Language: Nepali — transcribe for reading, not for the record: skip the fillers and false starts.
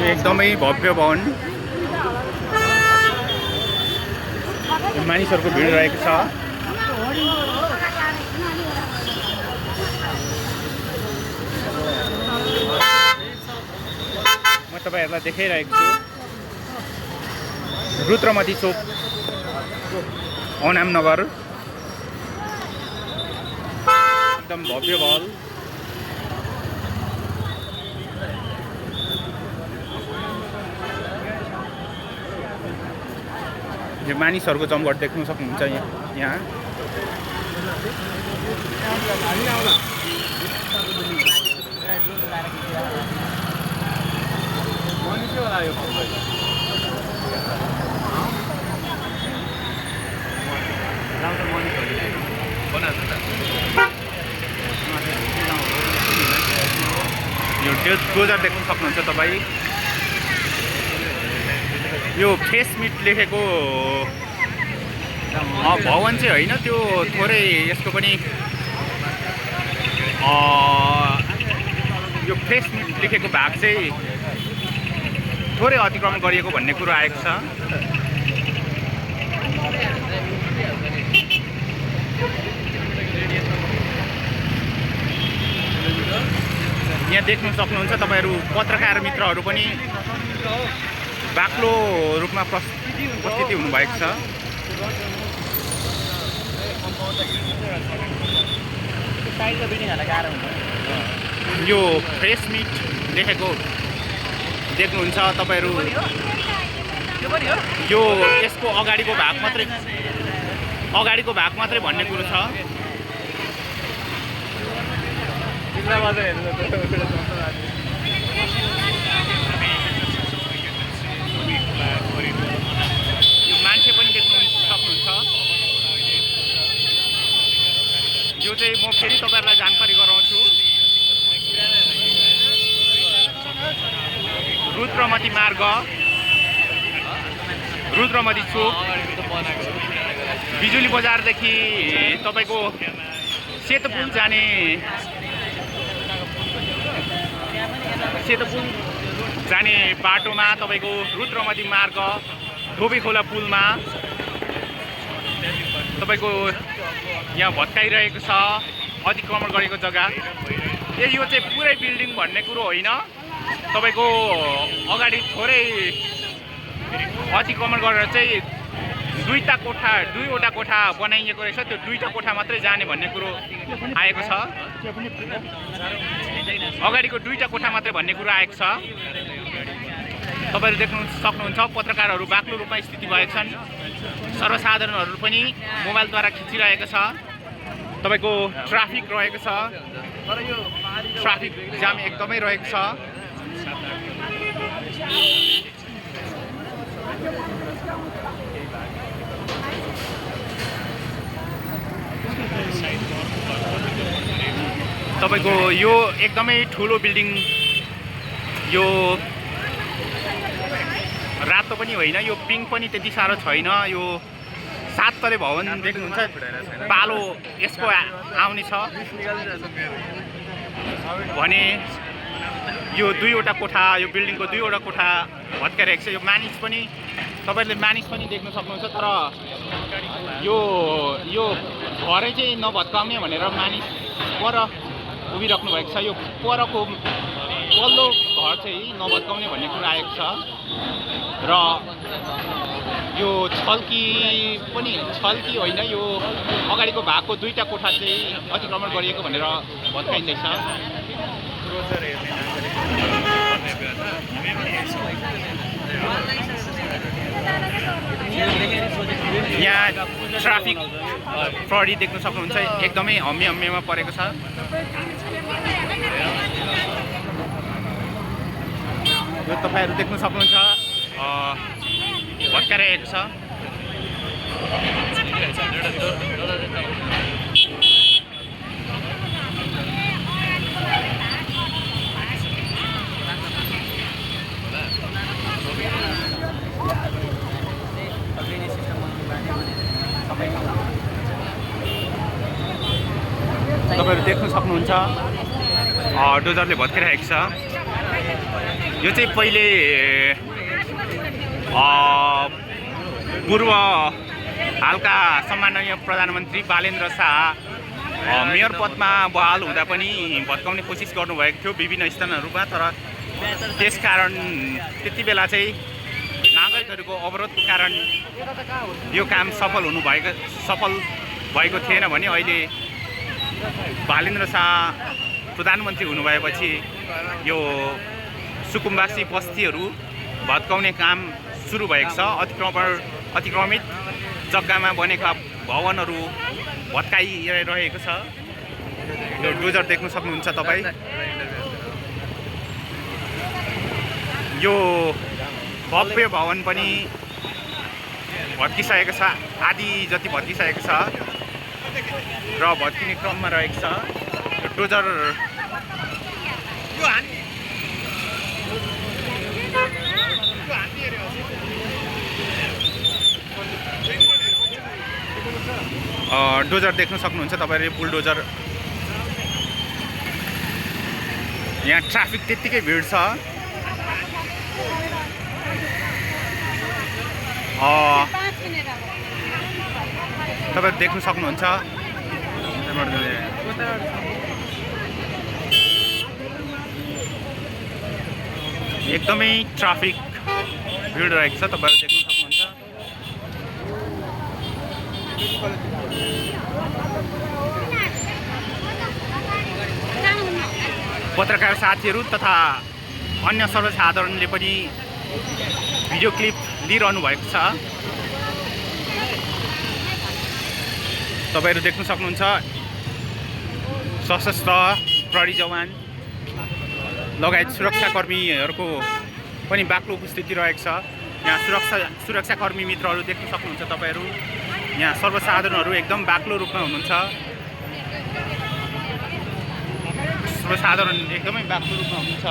एकदमै भव्य भवन मानिसहरूको भिड रहेको छ। म तपाईहरुलाई देखाइरहेको छु रुद्रमती चोक अनाम नगर एकदम भव्य भवन। यो मानिसहरूको जमघट देख्न सक्नुहुन्छ यहाँ। यो डोजर देख्न सक्नुहुन्छ तपाईँ। यो फ्रेस मिट लेखेको भवन चाहिँ होइन, त्यो थोरै यसको पनि यो फ्रेस मिट लेखेको भाग चाहिँ थोरै अतिक्रमण गरिएको भन्ने कुरो आएको छ। यहाँ देख्न सक्नुहुन्छ तपाईहरु पत्रकार मित्रहरू पनि बाक्लो रूपमा उपस्थिति हुनुभएको छ। यो फ्रेस मिट लेखेको देख्नुहुन्छ तपाईहरु। यो यसको अगाडिको भाग मात्रै भन्ने कुरो छ। मान्छे पनि देख्न सक्नुहुन्छ। यो चाहिँ म फेरि तपाईहरुलाई जानकारी गराउँछु। रुद्रमती मार्ग, रुद्रमती चोक, बिजुली बजारदेखि तपाईको सेतपुल जाने बाटोमा तपाईको रुद्रमती मार्ग धोबीखोला पुलमा तपाईको यहाँ भत्काइरहेको छ अतिक्रमण गरेको जग्गा। यो चाहिँ पुरै बिल्डिङ भन्ने कुरो होइन, तपाईको अगाडि थोरै अतिक्रमण गरेर चाहिँ दुईवटा कोठा बनाइएको रहेछ। त्यो दुईटा कोठा मात्रै जाने भन्ने कुरो आएको छ। अगाडिको दुईटा कोठा मात्रै भन्ने कुरो आएको छ। तपाईहरु देख्न सक्नुहुन्छ पत्रकारहरू बाक्लो रूपमा स्थिति भएका छन्। सर्वसाधारणहरू पनि मोबाइलद्वारा खिचिरहेको छ। तपाईको ट्राफिक रहेको छ, ट्राफिक जाम एकदमै रहेको छ। तपाईको यो एकदमै ठुलो बिल्डिङ, यो रातो पनि होइन, यो पिङ्क पनि त्यति साह्रो छैन। यो 7 तले भवन देख्नुहुन्छ, पालो यसको आउने छ भने यो दुईवटा कोठा, यो बिल्डिङको दुईवटा कोठा भत्काइरहेको छ। यो मानिस पनि तपाईहरुले देख्न सक्नुहुन्छ। तर यो घरै चाहिँ नभत्काउने भनेर मानिस पर उभिराख्नु भएको छ। यो परको पल्लो घर चाहिँ नभत्काउने भन्ने कुरा आएको छ। र यो छल्की होइन, यो अगाडिको भागको दुईटा कोठा चाहिँ अतिक्रमण गरिएको भनेर भत्काइँदैछ। यहाँ ट्राफिक प्रहरी देख्न सक्नुहुन्छ, एकदमै हम्मेमा परेको छ। यो तपाईहरु देख्न सक्नुहुन्छ भत्काइरहेको छ। तपाईँहरू देख्न सक्नुहुन्छ डोजरले भत्किरहेको छ। यो चाहिँ पहिले पूर्व हालका सम्माननीय प्रधानमन्त्री बालेन्द्र शाह मेयर पदमा बहाल हुँदा पनि भत्काउने कोसिस गर्नुभएको थियो विभिन्न स्थानहरूमा, तर त्यसकारण त्यति बेला चाहिँ नागरिकहरूको अवरोधको कारण यो काम सफल भएको थिएन भने अहिले बालेन्द्र शाह प्रधानमन्त्री हुनुभएपछि यो सुकुम्बासी बस्तीहरू भत्काउने काम सुरु भएको छ। अतिक्रमित जग्गामा बनेका भवनहरू भत्काइरहेको छ। यो डोजर देख्न सक्नुहुन्छ तपाईँ। यो भव्य भवन पनि भत्किसकेको छ, आधी जति भत्किसकेको छ र भत्किने क्रममा रहेको छ। यो डोजर डोजर देख्न सक्नुहुन्छ तपाईँले, बुलडोजर। यहाँ ट्राफिक त्यत्तिकै भिड छ। तपाईँहरू देख्न सक्नुहुन्छ एकदमै ट्राफिक भिड रहेको छ। तपाईँहरू देख्न सक्नुहुन्छ। पत्रकार साथीहरू तथा अन्य सर्वसाधारणले पनि भिडियो क्लिप लिइरहनु भएको छ। तपाईँहरू देख्न सक्नुहुन्छ सशस्त्र प्रहरी जवान लगायत सुरक्षाकर्मीहरूको पनि बाक्लो उपस्थिति रहेको छ। यहाँ सुरक्षाकर्मी मित्रहरू देख्न सक्नुहुन्छ तपाईँहरू। यहाँ सर्वसाधारणहरू एकदम बाक्लो रूपमा हुनुहुन्छ। सर्वसाधारण एकदमै बाक्लो रूपमा हुनुहुन्छ।